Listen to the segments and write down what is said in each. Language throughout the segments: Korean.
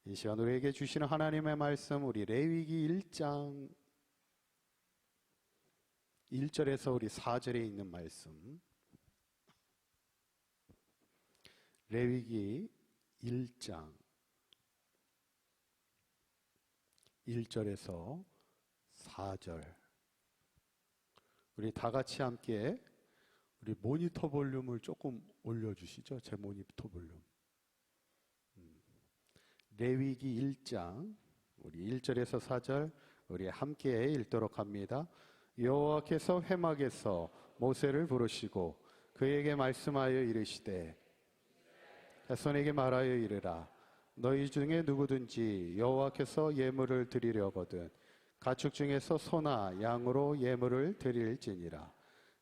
이 시간 우리에게 주시는 하나님의 말씀, 우리 레위기 1장 1절에서 우리 4절에 있는 말씀, 레위기 1장 1절에서 4절, 우리 다 같이 함께 우리 모니터 볼륨을 조금 올려주시죠. 제 모니터 볼륨. 레위기 1장 우리 1절에서 4절 우리 함께 읽도록 합니다. 여호와께서 회막에서 모세를 부르시고 그에게 말씀하여 이르시되 백성에게 말하여 이르라. 너희 중에 누구든지 여호와께서 예물을 드리려거든 가축 중에서 소나 양으로 예물을 드릴지니라.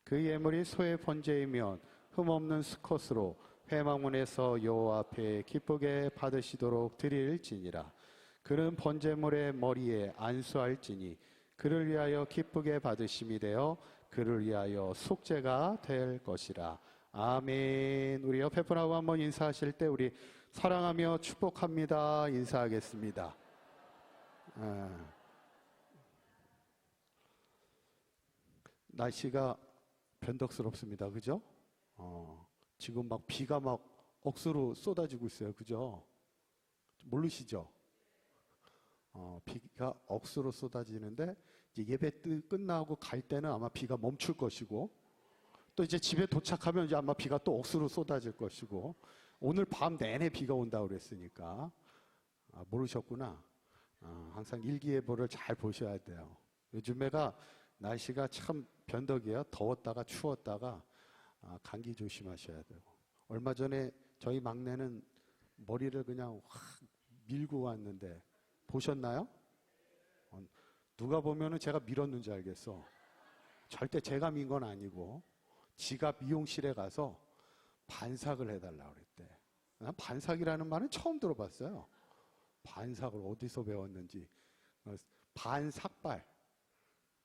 그 예물이 소의 번제이면 흠없는 수컷으로 회막문에서 여호와 앞에 기쁘게 받으시도록 드릴지니라. 그는 번제물의 머리에 안수할지니 그를 위하여 기쁘게 받으심이 되어 그를 위하여 속죄가 될 것이라. 아멘. 우리 옆에 분하고 한번 인사하실 때 우리 사랑하며 축복합니다 인사하겠습니다. 날씨가 변덕스럽습니다. 그죠? 지금 막 비가 막 억수로 쏟아지고 있어요. 그죠? 모르시죠? 비가 억수로 쏟아지는데 이제 예배 끝나고 갈 때는 아마 비가 멈출 것이고 또 이제 집에 도착하면 이제 아마 비가 또 억수로 쏟아질 것이고 오늘 밤 내내 비가 온다고 그랬으니까 모르셨구나. 항상 일기예보를 잘 보셔야 돼요. 요즘에가 날씨가 참 변덕이에요. 더웠다가 추웠다가 감기 조심하셔야 되고. 얼마 전에 저희 막내는 머리를 그냥 확 밀고 왔는데 보셨나요? 누가 보면은 제가 밀었는 줄 알겠어. 절대 제가 민 건 아니고 지가 미용실에 가서 반삭을 해달라고 그랬대. 난 반삭이라는 말은 처음 들어봤어요. 반삭을 어디서 배웠는지. 반삭발.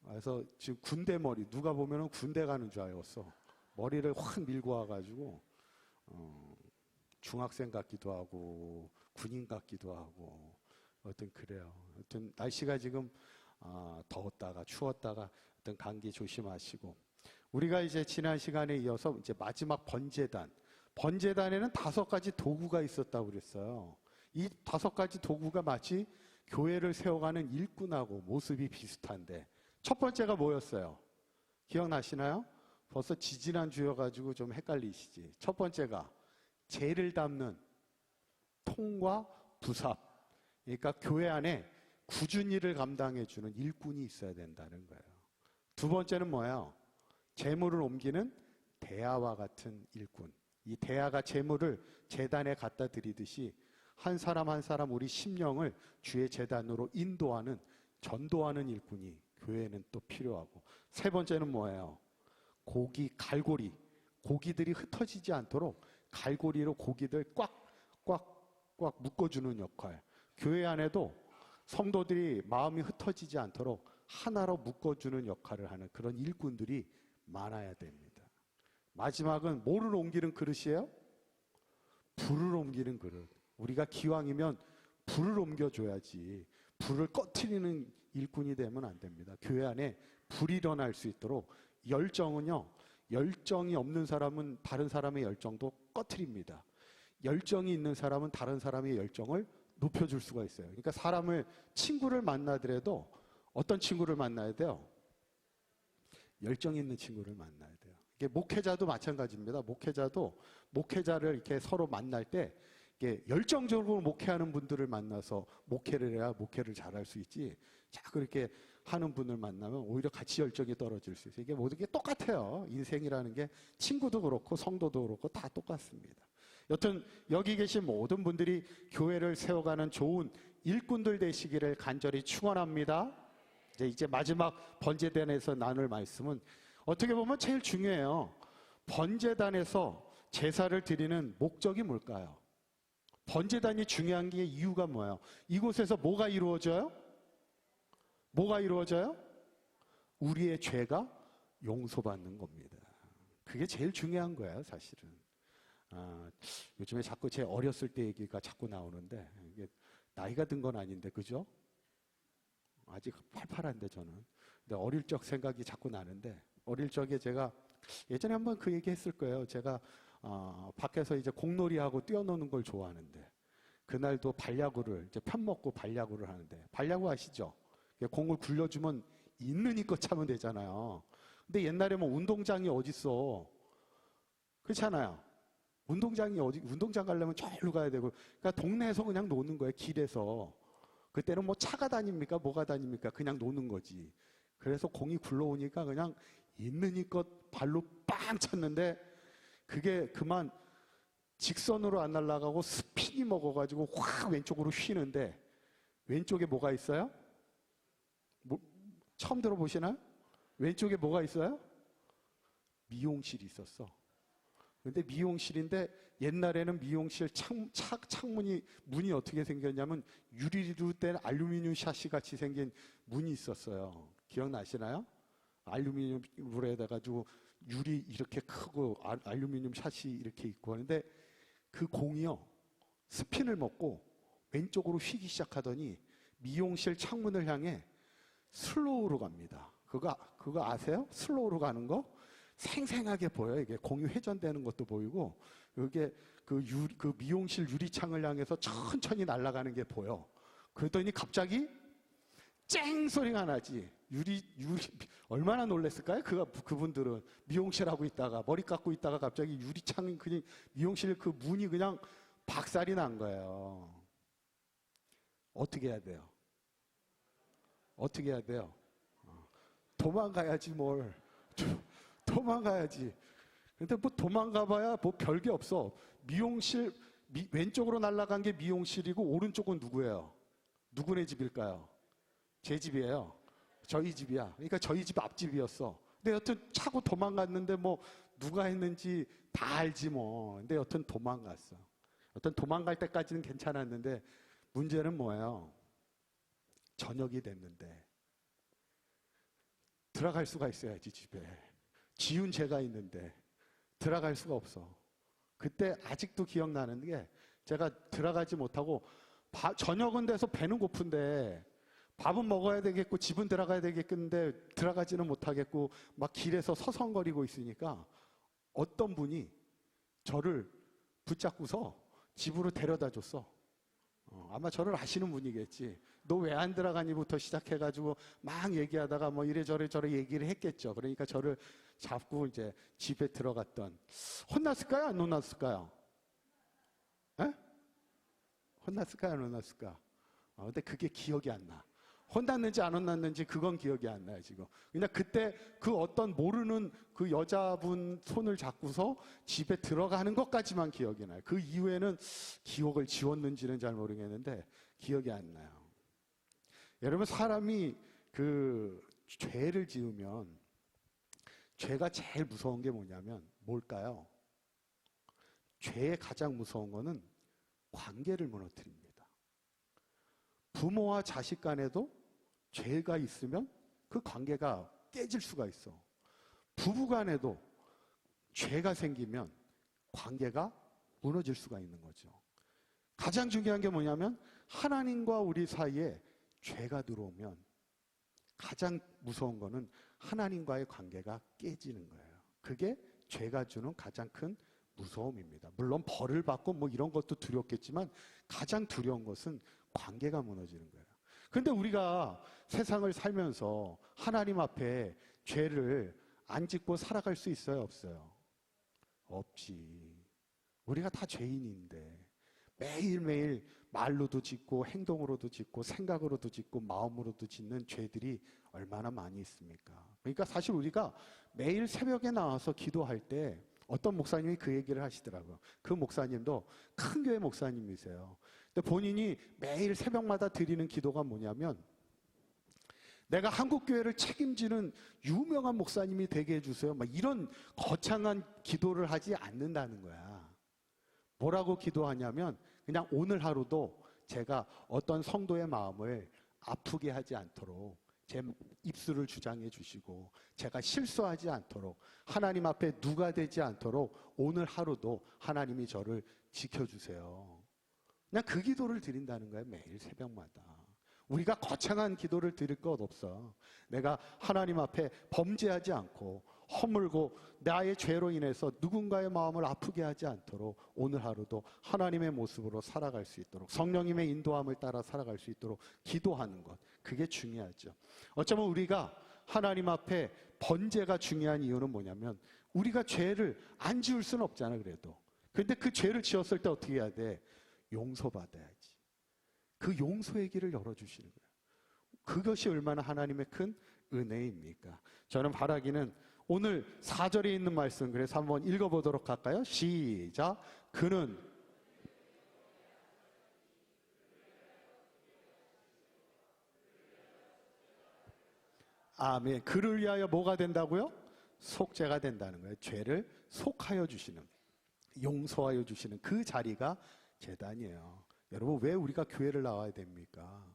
그래서 지금 군대 머리, 누가 보면은 군대 가는 줄 알았어. 머리를 확 밀고 와가지고 중학생 같기도 하고 군인 같기도 하고 어떤 그래요. 하여튼 날씨가 지금 더웠다가 추웠다가 어떤 감기 조심하시고, 우리가 이제 지난 시간에 이어서 이제 마지막 번제단에는 5가지 도구가 있었다고 그랬어요. 이 5가지 도구가 마치 교회를 세워가는 일꾼하고 모습이 비슷한데, 첫 번째가 뭐였어요? 기억나시나요? 벌써 지지난주여가지고 좀 헷갈리시지. 첫 번째가 재를 담는 통과 부삽. 그러니까 교회 안에 굳은 일을 감당해주는 일꾼이 있어야 된다는 거예요. 두 번째는 뭐예요? 재물을 옮기는 대야와 같은 일꾼. 이 대야가 재물을 제단에 갖다 드리듯이 한 사람 한 사람 우리 심령을 주의 제단으로 인도하는, 전도하는 일꾼이 교회에는 또 필요하고, 세 번째는 뭐예요? 갈고리. 고기들이 흩어지지 않도록 갈고리로 고기들 꽉 묶어주는 역할. 교회 안에도 성도들이 마음이 흩어지지 않도록 하나로 묶어주는 역할을 하는 그런 일꾼들이 많아야 됩니다. 마지막은 뭐를 옮기는 그릇이에요? 불을 옮기는 그릇. 우리가 기왕이면 불을 옮겨줘야지, 불을 꺼트리는 일꾼이 되면 안 됩니다. 교회 안에 불이 일어날 수 있도록 열정은요, 열정이 없는 사람은 다른 사람의 열정도 꺼트립니다. 열정이 있는 사람은 다른 사람의 열정을 높여줄 수가 있어요. 그러니까 친구를 만나더라도 어떤 친구를 만나야 돼요? 열정 있는 친구를 만나야 돼요. 이게 목회자도 마찬가지입니다. 목회자를 이렇게 서로 만날 때 이게 열정적으로 목회하는 분들을 만나서 목회를 해야 목회를 잘할 수 있지, 자꾸 이렇게 하는 분을 만나면 오히려 같이 열정이 떨어질 수 있어요. 이게 모든 게 똑같아요. 인생이라는 게 친구도 그렇고 성도도 그렇고 다 똑같습니다. 여튼 여기 계신 모든 분들이 교회를 세워가는 좋은 일꾼들 되시기를 간절히 축원합니다. 이제 마지막 번제단에서 나눌 말씀은 어떻게 보면 제일 중요해요. 번제단에서 제사를 드리는 목적이 뭘까요? 번제단이 중요한 게 이유가 뭐예요? 이곳에서 뭐가 이루어져요? 우리의 죄가 용서받는 겁니다. 그게 제일 중요한 거예요, 사실은. 요즘에 자꾸 제 어렸을 때 얘기가 자꾸 나오는데, 이게 나이가 든 건 아닌데, 그죠? 아직 팔팔한데 저는. 근데 어릴 적 생각이 자꾸 나는데, 어릴 적에 제가 예전에 한번 그 얘기 했을 거예요. 제가 밖에서 이제 공놀이하고 뛰어노는 걸 좋아하는데, 그날도 발야구를 이제 편먹고 발야구를 하는데, 발야구 아시죠? 공을 굴려주면 있는 힘껏 차면 되잖아요. 근데 옛날에 뭐 운동장이 어딨어? 그렇잖아요. 운동장 가려면 저리로 가야 되고, 그러니까 동네에서 그냥 노는 거예요. 길에서. 그때는 뭐 차가 다닙니까? 뭐가 다닙니까? 그냥 노는 거지. 그래서 공이 굴러오니까 그냥 있는 힘껏 발로 빵 찼는데, 그게 그만 직선으로 안 날아가고 스피니 먹어가지고 확 왼쪽으로 휘는데, 왼쪽에 뭐가 있어요? 처음 들어보시나요? 왼쪽에 뭐가 있어요? 미용실이 있었어. 근데 미용실인데, 옛날에는 미용실 문이 어떻게 생겼냐면 유리로 된 알루미늄 샤시 같이 생긴 문이 있었어요. 기억나시나요? 알루미늄으로 해가지고 유리 이렇게 크고 알루미늄 샤시 이렇게 있고 하는데, 그 공이요, 스핀을 먹고 왼쪽으로 휘기 시작하더니 미용실 창문을 향해 슬로우로 갑니다. 그거 아세요? 슬로우로 가는 거? 생생하게 보여요. 이게 공이 회전되는 것도 보이고, 이게 그 미용실 유리창을 향해서 천천히 날아가는 게 보여. 그랬더니 갑자기 쨍 소리가 나지. 얼마나 놀랐을까요? 그분들은 미용실 하고 있다가, 머리 깎고 있다가 갑자기 유리창이 그냥, 미용실 그 문이 그냥 박살이 난 거예요. 어떻게 해야 돼요? 어떻게 해야 돼요? 도망가야지 뭘. 도망가야지. 근데 뭐 도망가봐야 뭐 별게 없어. 왼쪽으로 날아간 게 미용실이고, 오른쪽은 누구예요? 누구네 집일까요? 제 집이에요. 저희 집이야. 그러니까 저희 집 앞집이었어. 근데 여튼 차고 도망갔는데 뭐 누가 했는지 다 알지 뭐. 근데 여튼 도망갔어. 여튼 도망갈 때까지는 괜찮았는데, 문제는 뭐예요? 저녁이 됐는데 들어갈 수가 있어야지. 집에 지운 죄가 있는데 들어갈 수가 없어. 그때 아직도 기억나는 게, 제가 들어가지 못하고, 저녁은 돼서 배는 고픈데 밥은 먹어야 되겠고 집은 들어가야 되겠는데 들어가지는 못하겠고, 막 길에서 서성거리고 있으니까 어떤 분이 저를 붙잡고서 집으로 데려다 줬어. 아마 저를 아시는 분이겠지. 너 왜 안 들어가니부터 시작해가지고 막 얘기하다가 뭐 이래저래 얘기를 했겠죠. 그러니까 저를 잡고 이제 집에 들어갔던. 혼났을까요? 안 혼났을까요? 에? 혼났을까요? 안 혼났을까? 근데 그게 기억이 안 나. 혼났는지 안 혼났는지 그건 기억이 안 나요, 지금. 그냥 그때 그 어떤 모르는 그 여자분 손을 잡고서 집에 들어가는 것까지만 기억이 나요. 그 이후에는 기억을 지웠는지는 잘 모르겠는데 기억이 안 나요. 여러분, 사람이 그 죄를 지으면, 죄가 제일 무서운 게 뭐냐면 뭘까요? 죄의 가장 무서운 거는 관계를 무너뜨립니다. 부모와 자식 간에도 죄가 있으면 그 관계가 깨질 수가 있어. 부부 간에도 죄가 생기면 관계가 무너질 수가 있는 거죠. 가장 중요한 게 뭐냐면, 하나님과 우리 사이에 죄가 들어오면 가장 무서운 거는 하나님과의 관계가 깨지는 거예요. 그게 죄가 주는 가장 큰 무서움입니다. 물론 벌을 받고 뭐 이런 것도 두렵겠지만 가장 두려운 것은 관계가 무너지는 거예요. 그런데 우리가 세상을 살면서 하나님 앞에 죄를 안 짓고 살아갈 수 있어요, 없어요? 없지. 우리가 다 죄인인데 매일매일 말로도 짓고 행동으로도 짓고 생각으로도 짓고 마음으로도 짓는 죄들이 얼마나 많이 있습니까? 그러니까 사실 우리가 매일 새벽에 나와서 기도할 때, 어떤 목사님이 그 얘기를 하시더라고요. 그 목사님도 큰 교회 목사님이세요. 근데 본인이 매일 새벽마다 드리는 기도가 뭐냐면, 내가 한국교회를 책임지는 유명한 목사님이 되게 해주세요. 막 이런 거창한 기도를 하지 않는다는 거야. 뭐라고 기도하냐면, 그냥 오늘 하루도 제가 어떤 성도의 마음을 아프게 하지 않도록 제 입술을 주장해 주시고, 제가 실수하지 않도록, 하나님 앞에 누가 되지 않도록 오늘 하루도 하나님이 저를 지켜주세요. 그냥 그 기도를 드린다는 거예요. 매일 새벽마다. 우리가 거창한 기도를 드릴 것 없어. 내가 하나님 앞에 범죄하지 않고 허물고 나의 죄로 인해서 누군가의 마음을 아프게 하지 않도록 오늘 하루도 하나님의 모습으로 살아갈 수 있도록, 성령님의 인도함을 따라 살아갈 수 있도록 기도하는 것, 그게 중요하죠. 어쩌면 우리가 하나님 앞에 번제가 중요한 이유는 뭐냐면 우리가 죄를 안 지을 수는 없잖아. 그래도 근데 그 죄를 지었을 때 어떻게 해야 돼? 용서받아야지. 그 용서의 길을 열어주시는 거예요. 그것이 얼마나 하나님의 큰 은혜입니까? 저는 바라기는 오늘 4절에 있는 말씀, 그래서 한번 읽어보도록 할까요? 시작. 그는 아멘. 그를 위하여 뭐가 된다고요? 속죄가 된다는 거예요. 죄를 속하여 주시는, 용서하여 주시는 그 자리가 제단이에요. 여러분, 왜 우리가 교회를 나와야 됩니까?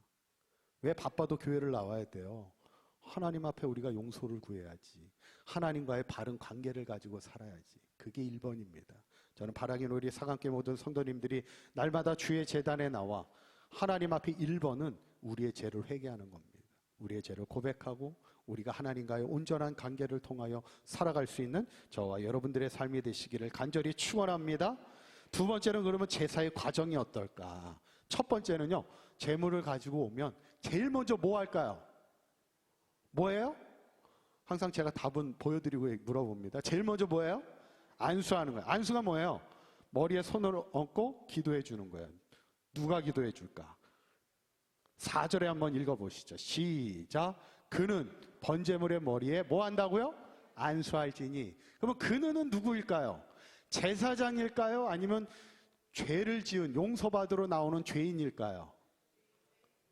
왜 바빠도 교회를 나와야 돼요? 하나님 앞에 우리가 용서를 구해야지. 하나님과의 바른 관계를 가지고 살아야지. 그게 1번입니다. 저는 바라긴 우리 사강교 모든 성도님들이 날마다 주의 제단에 나와 하나님 앞에 1번은 우리의 죄를 회개하는 겁니다. 우리의 죄를 고백하고 우리가 하나님과의 온전한 관계를 통하여 살아갈 수 있는 저와 여러분들의 삶이 되시기를 간절히 축원합니다. 두 번째는 그러면 제사의 과정이 어떨까? 첫 번째는요, 제물을 가지고 오면 제일 먼저 뭐 할까요? 뭐예요? 항상 제가 답은 보여드리고 물어봅니다. 제일 먼저 뭐예요? 안수하는 거예요. 안수가 뭐예요? 머리에 손을 얹고 기도해 주는 거예요. 누가 기도해 줄까? 4절에 한번 읽어보시죠. 시작. 그는 번제물의 머리에 뭐 한다고요? 안수할지니. 그러면 그는 누구일까요? 제사장일까요? 아니면 죄를 지은 용서받으러 나오는 죄인일까요?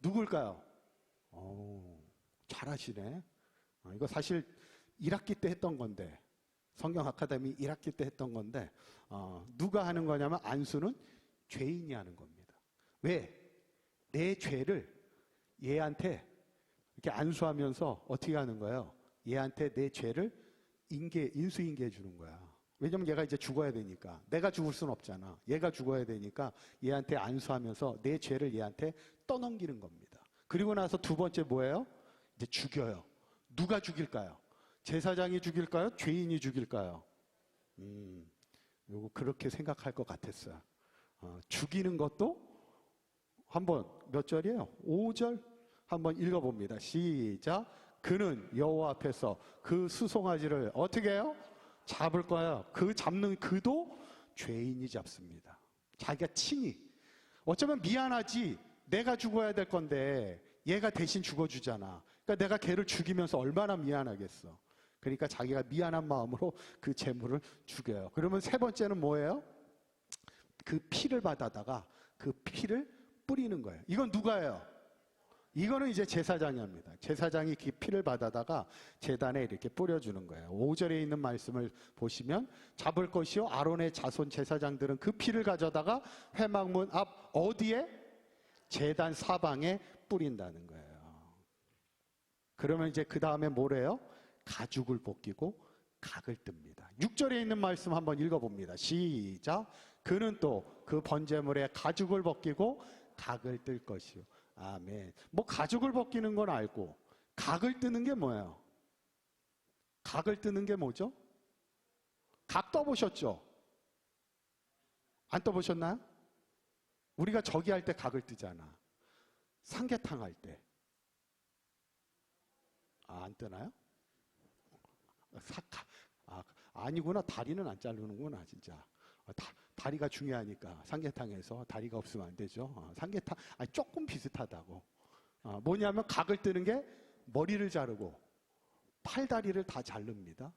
누굴까요? 잘하시네. 이거 사실 1학기 때 했던 건데, 성경 아카데미 1학기 때 했던 건데, 누가 하는 거냐면 안수는 죄인이 하는 겁니다. 왜? 내 죄를 얘한테 이렇게 안수하면서 어떻게 하는 거예요? 얘한테 내 죄를 인수인계해 주는 거야. 왜냐면 얘가 이제 죽어야 되니까. 내가 죽을 수는 없잖아. 얘가 죽어야 되니까 얘한테 안수하면서 내 죄를 얘한테 떠넘기는 겁니다. 그리고 나서 두 번째 뭐예요? 이제 죽여요. 누가 죽일까요? 제사장이 죽일까요? 죄인이 죽일까요? 요거 그렇게 생각할 것 같았어요. 죽이는 것도 한번 몇 절이에요? 5절 한번 읽어봅니다. 시작. 그는 여호와 앞에서 그 수송아지를 어떻게 해요? 잡을 거야. 그 잡는 그도 죄인이 잡습니다. 자기가 친히. 어쩌면 미안하지. 내가 죽어야 될 건데 얘가 대신 죽어주잖아. 그러니까 내가 걔를 죽이면서 얼마나 미안하겠어. 그러니까 자기가 미안한 마음으로 그 재물을 죽여요. 그러면 세 번째는 뭐예요? 그 피를 받아다가 그 피를 뿌리는 거예요. 이건 누가 해요? 이거는 이제 제사장이 합니다. 제사장이 그 피를 받아다가 제단에 이렇게 뿌려주는 거예요. 5절에 있는 말씀을 보시면 잡을 것이요 아론의 자손 제사장들은 그 피를 가져다가 회막문 앞 어디에? 제단 사방에 뿌린다는 거예요. 그러면 이제 그 다음에 뭐래요? 가죽을 벗기고 각을 뜹니다. 6절에 있는 말씀 한번 읽어봅니다. 시작. 그는 또 그 번제물에 가죽을 벗기고 각을 뜰 것이요. 아멘. 뭐 가죽을 벗기는 건 알고 각을 뜨는 게 뭐예요? 각을 뜨는 게 뭐죠? 각 떠보셨죠? 안 떠보셨나요? 우리가 저기 할 때 각을 뜨잖아. 삼계탕 할 때. 안 뜨나요? 아니구나. 다리는 안 자르는구나, 진짜. 다리가 중요하니까 삼계탕에서 다리가 없으면 안 되죠. 삼계탕 조금 비슷하다고. 뭐냐면 각을 뜨는 게 머리를 자르고 팔다리를 다 자릅니다.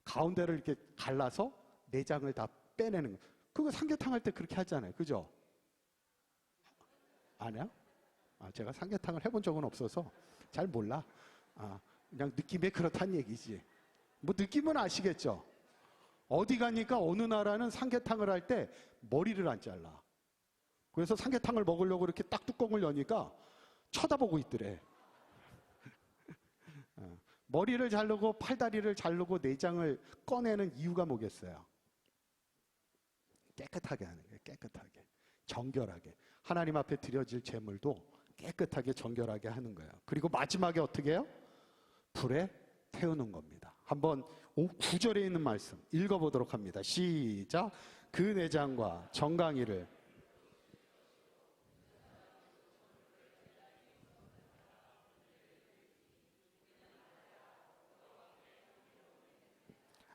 가운데를 이렇게 갈라서 내장을 다 빼내는 거. 그거 삼계탕 할 때 그렇게 하잖아요. 그죠? 안 해요? 제가 삼계탕을 해본 적은 없어서 잘 몰라. 그냥 느낌에 그렇다는 얘기지. 뭐 느낌은 아시겠죠? 어디 가니까 어느 나라는 삼계탕을 할 때 머리를 안 잘라. 그래서 삼계탕을 먹으려고 이렇게 딱 뚜껑을 여니까 쳐다보고 있더래. 머리를 자르고 팔다리를 자르고 내장을 꺼내는 이유가 뭐겠어요? 깨끗하게 하는 거예요. 깨끗하게. 정결하게. 하나님 앞에 드려질 제물도 깨끗하게 정결하게 하는 거예요. 그리고 마지막에 어떻게 해요? 불에 태우는 겁니다. 한번 9절에 있는 말씀 읽어보도록 합니다. 시작. 그 내장과 정강이를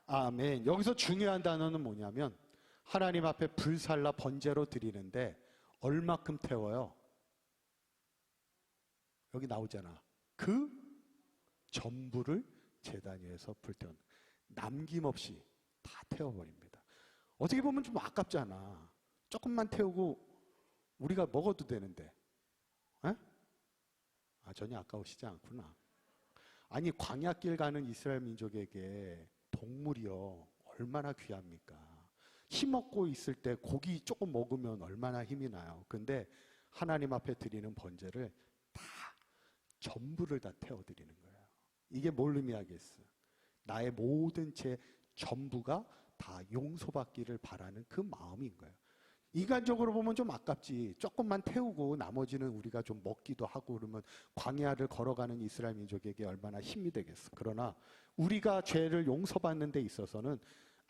아멘. 여기서 중요한 단어는 뭐냐면 하나님 앞에 불살라 번제로 드리는데 얼마큼 태워요? 여기 나오잖아. 그 전부를 제단 위에서 불태운 남김없이 다 태워버립니다. 어떻게 보면 좀 아깝잖아. 조금만 태우고 우리가 먹어도 되는데. 에? 전혀 아까우시지 않구나. 아니 광야길 가는 이스라엘 민족에게 동물이요 얼마나 귀합니까? 힘없고 있을 때 고기 조금 먹으면 얼마나 힘이 나요. 근데 하나님 앞에 드리는 번제를 다 전부를 다 태워드리는 거예요. 이게 뭘 의미하겠어? 나의 모든 죄 전부가 다 용서받기를 바라는 그 마음인 거예요. 인간적으로 보면 좀 아깝지. 조금만 태우고 나머지는 우리가 좀 먹기도 하고 그러면 광야를 걸어가는 이스라엘 민족에게 얼마나 힘이 되겠어. 그러나 우리가 죄를 용서받는 데 있어서는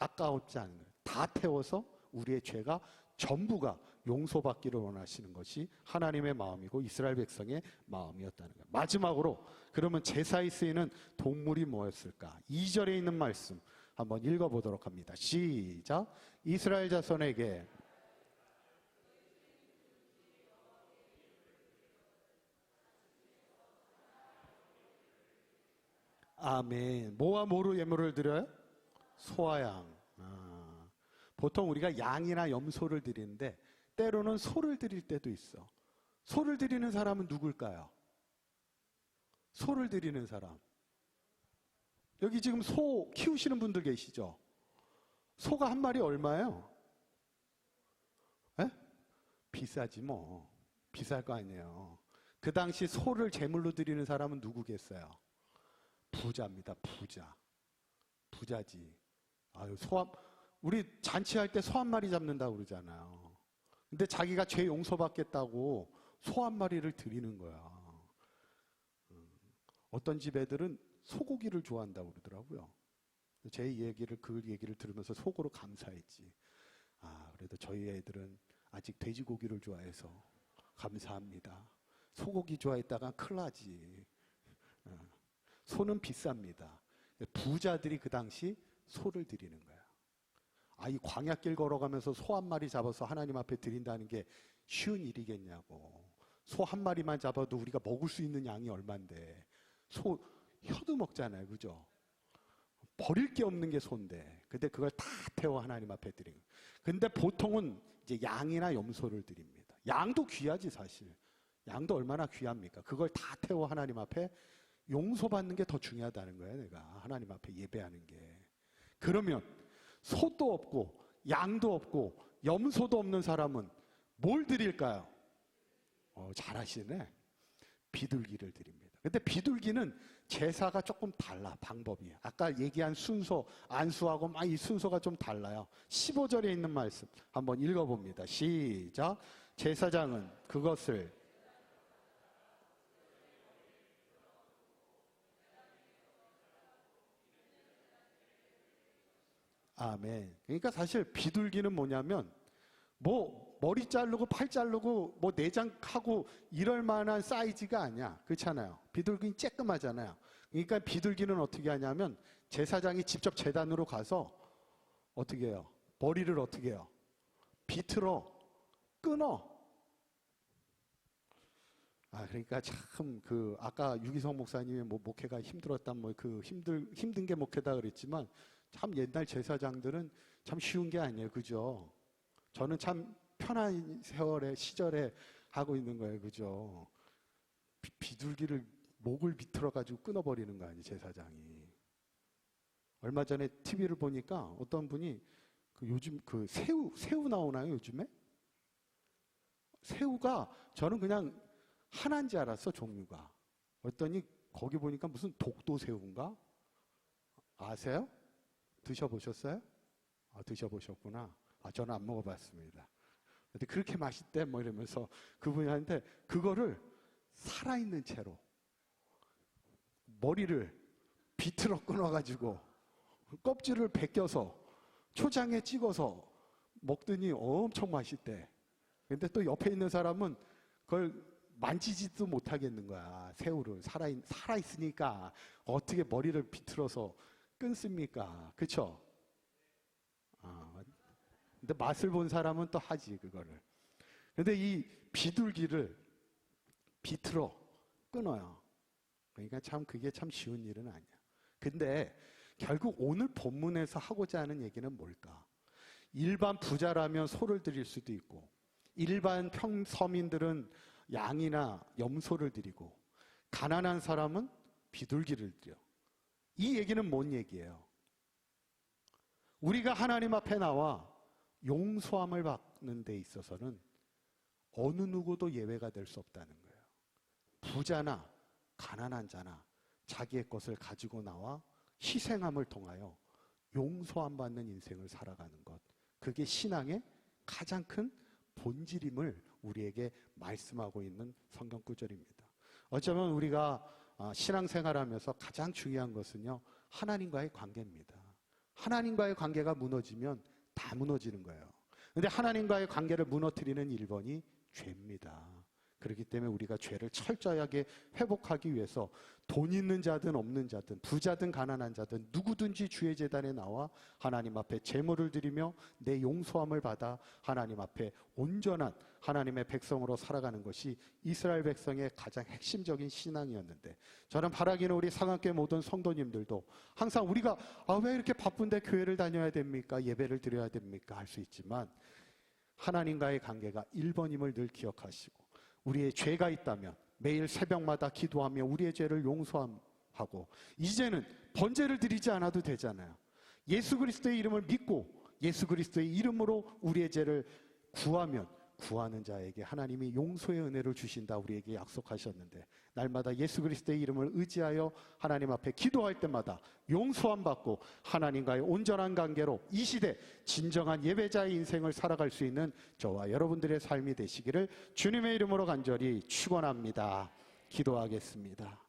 아까웠지 않은 거예요. 다 태워서 우리의 죄가 전부가 용서받기를 원하시는 것이 하나님의 마음이고 이스라엘 백성의 마음이었다는 거예요. 마지막으로 그러면 제사에 쓰이는 동물이 뭐였을까? 2절에 있는 말씀 한번 읽어보도록 합니다. 시작. 이스라엘 자손에게 아멘. 뭐와 뭐로 예물을 드려요? 소와 양. 보통 우리가 양이나 염소를 드리는데 때로는 소를 드릴 때도 있어. 소를 드리는 사람은 누굴까요? 소를 드리는 사람. 여기 지금 소 키우시는 분들 계시죠? 소가 한 마리 얼마예요? 에? 비싸지 뭐. 비쌀 거 아니에요. 그 당시 소를 제물로 드리는 사람은 누구겠어요? 부자입니다. 부자. 부자지. 아유, 우리 잔치할 때 소 한 마리 잡는다고 그러잖아요. 근데 자기가 죄 용서받겠다고 소 한 마리를 드리는 거야. 어떤 집 애들은 소고기를 좋아한다고 그러더라고요. 제 얘기를, 그 얘기를 들으면서 속으로 감사했지. 그래도 저희 애들은 아직 돼지고기를 좋아해서 감사합니다. 소고기 좋아했다가 큰일 나지. 소는 비쌉니다. 부자들이 그 당시 소를 드리는 거야. 이 광야길 걸어가면서 소 한 마리 잡아서 하나님 앞에 드린다는 게 쉬운 일이겠냐고. 소 한 마리만 잡아도 우리가 먹을 수 있는 양이 얼만데. 소 혀도 먹잖아요. 그죠? 버릴 게 없는 게 소인데. 근데 그걸 다 태워 하나님 앞에 드린 거예요. 근데 보통은 이제 양이나 염소를 드립니다. 양도 귀하지 사실. 양도 얼마나 귀합니까? 그걸 다 태워 하나님 앞에 용서받는 게 더 중요하다는 거예요. 내가 하나님 앞에 예배하는 게. 그러면 소도 없고 양도 없고 염소도 없는 사람은 뭘 드릴까요? 잘하시네. 비둘기를 드립니다. 근데 비둘기는 제사가 조금 달라. 방법이. 아까 얘기한 순서, 안수하고 막 이 순서가 좀 달라요. 15절에 있는 말씀 한번 읽어봅니다. 시작. 제사장은 그것을 아멘. 그러니까 사실 비둘기는 뭐냐면 뭐 머리 자르고 팔 자르고 뭐 내장하고 이럴 만한 사이즈가 아니야. 그렇잖아요. 비둘기는 쬐끔하잖아요. 그러니까 비둘기는 어떻게 하냐면 제사장이 직접 제단으로 가서 어떻게 해요? 머리를 어떻게 해요? 비틀어 끊어. 그러니까 참 아까 유기성 목사님의 뭐 목회가 힘들었다 뭐 힘든 게 목회다 그랬지만 참 옛날 제사장들은 참 쉬운 게 아니에요. 그죠? 저는 참 편한 시절에 하고 있는 거예요. 그죠? 비둘기를 목을 비틀어 가지고 끊어버리는 거 아니에요. 제사장이. 얼마 전에 TV를 보니까 어떤 분이 요즘 새우 나오나요? 요즘에? 새우가 저는 그냥 하나인 줄 알았어. 종류가. 그랬더니 거기 보니까 무슨 독도새우인가? 아세요? 드셔보셨어요? 드셔보셨구나. 저는 안 먹어봤습니다. 근데 그렇게 맛있대 뭐 이러면서 그분이 하는데 그거를 살아있는 채로 머리를 비틀어 끊어가지고 껍질을 벗겨서 초장에 찍어서 먹더니 엄청 맛있대. 근데 또 옆에 있는 사람은 그걸 만지지도 못하겠는 거야. 새우를 살아있으니까 어떻게 머리를 비틀어서 끊습니까? 그쵸? 근데 맛을 본 사람은 또 하지 그거를. 근데 이 비둘기를 비틀어 끊어요. 그러니까 참 그게 참 쉬운 일은 아니야. 근데 결국 오늘 본문에서 하고자 하는 얘기는 뭘까? 일반 부자라면 소를 드릴 수도 있고 일반 서민들은 양이나 염소를 드리고 가난한 사람은 비둘기를 드려. 이 얘기는 뭔 얘기예요? 우리가 하나님 앞에 나와 용서함을 받는 데 있어서는 어느 누구도 예외가 될 수 없다는 거예요. 부자나 가난한 자나 자기의 것을 가지고 나와 희생함을 통하여 용서함 받는 인생을 살아가는 것. 그게 신앙의 가장 큰 본질임을 우리에게 말씀하고 있는 성경 구절입니다. 어쩌면 우리가 신앙생활하면서 가장 중요한 것은요, 하나님과의 관계입니다. 하나님과의 관계가 무너지면 다 무너지는 거예요. 그런데 하나님과의 관계를 무너뜨리는 1번이 죄입니다. 그렇기 때문에 우리가 죄를 철저하게 회복하기 위해서 돈 있는 자든 없는 자든 부자든 가난한 자든 누구든지 주의 제단에 나와 하나님 앞에 제물을 드리며 내 용서함을 받아 하나님 앞에 온전한 하나님의 백성으로 살아가는 것이 이스라엘 백성의 가장 핵심적인 신앙이었는데, 저는 바라기는 우리 상한교회 모든 성도님들도 항상 우리가 왜 이렇게 바쁜데 교회를 다녀야 됩니까? 예배를 드려야 됩니까? 할 수 있지만 하나님과의 관계가 1번임을 늘 기억하시고, 우리의 죄가 있다면 매일 새벽마다 기도하며 우리의 죄를 용서하고, 이제는 번제를 드리지 않아도 되잖아요. 예수 그리스도의 이름을 믿고 예수 그리스도의 이름으로 우리의 죄를 구하면 구하는 자에게 하나님이 용서의 은혜를 주신다 우리에게 약속하셨는데, 날마다 예수 그리스도의 이름을 의지하여 하나님 앞에 기도할 때마다 용서함 받고 하나님과의 온전한 관계로 이 시대 진정한 예배자의 인생을 살아갈 수 있는 저와 여러분들의 삶이 되시기를 주님의 이름으로 간절히 축원합니다. 기도하겠습니다.